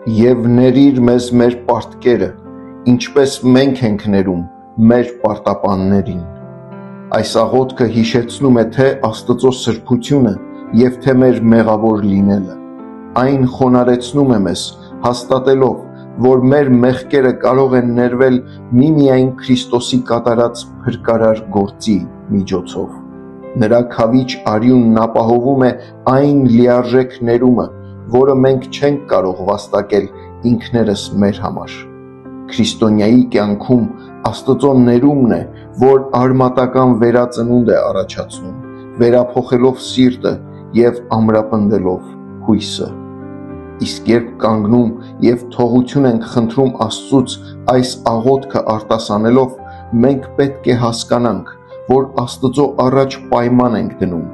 Եվ ներիր մեզ մեր պարտքերը, ինչպես մենք ենք ներում մեր պարտապաններին։ Այս աղոթքը հիշեցնում է թե Աստծո սրբությունը և թե մեր մեղավոր լինելը։ Այն խոնարհեցնում է մեզ, հաստատելով, որ մեր մեղքերը կարող են ներվել միմիայն Քրիստոսի կատարած փրկարար գործի միջոցով։ Նրա քավիչ արյունն ապահովում է այն լիարժեք ներումը, որը մենք չենք կարող վաստակել ինքներս մեր համար։ Քրիստոնյայի կյանքում Աստծո ներումն է, որ արմատական վերածնունդ է առաջացնում, վերափոխելով սիրտը և ամրապնդելով հույսը։ Իսկ երբ կանգնում և թողություն ենք խնդրում Աստծուց այս աղոթքը արտասանելով, մենք պետք է հասկանանք, որ Աստծո առաջ պայման ենք դնում,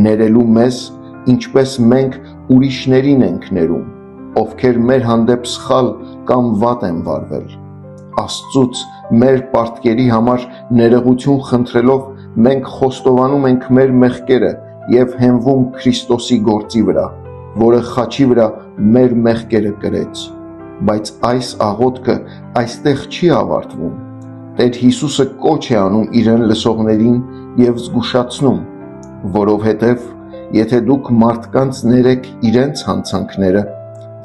ներելու մեզ, ինչպես մենք ուրիշներին ենք ներում, ովքեր մեր հանդեպ սխալ կամ վատ են վարվել։ Աստծուց մեր պարտքերի համար ներողություն խնդրելով մենք խոստովանում ենք մեր մեղքերը և հենվում Քրիստոսի գործի վրա, որը խաչի վրա մեր մեղքերը կրեց։ Բայց այս աղոթքը այստեղ չի ավարտվում։ Տեր Հիսուսը կոչ է անում իրեն լսողներին և զգուշացնում, որովհետև եթե դուք մարդկանց ներեք իրենց հանցանքները,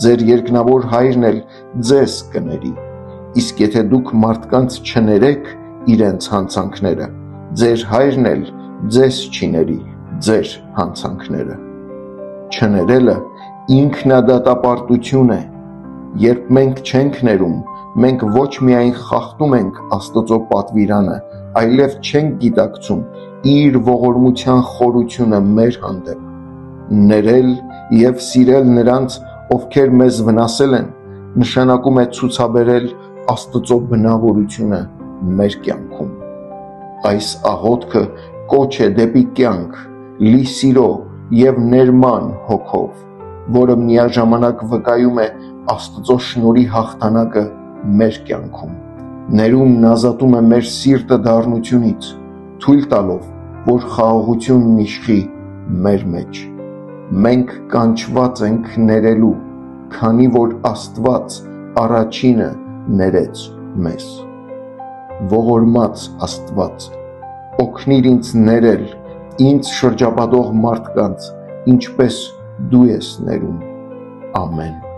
ձեր երկնավոր Հայրն էլ ձեզ կների, իսկ եթե դուք մարդկանց չներեք իրենց հանցանքները, ձեր Հայրն էլ ձեզ չի ների ձեր հանցանքները։ Չներելը ինքնադատապարտություն է։ Երբ մենք չենք ներում, մենք ոչ միայն խախտում ենք Աստծո պատվիրանը, այլև չենք գիտակցում իր ողորմության խորությունը մեր հանդեպ։ Ներել և սիրել նրանց, ովքեր մեզ վնասել են, նշանակում է ցուցաբերել Աստծո բնավորությունը մեր կյանքում։ Այս աղոթքը կոչ է դեպի կյանք, լի սիրո և ներման հոգով, որը միաժամանակ վկայում է Աստծո շնորհի հաղթանակը մեր կյանքում։ Ներումն ազատում է մեր սիրտը դառնությունից, թույլ տալով, որ խաղաղությունն իշխի մեր մեջ։ Մենք կանչված ենք ներելու, քանի որ Աստված առաջինը ներեց մեզ։ Ողորմած Աստված, օգնիր ինձ ներել ինձ շրջապատող մարդկանց, ինչպես դու ես ներում։ Ամեն։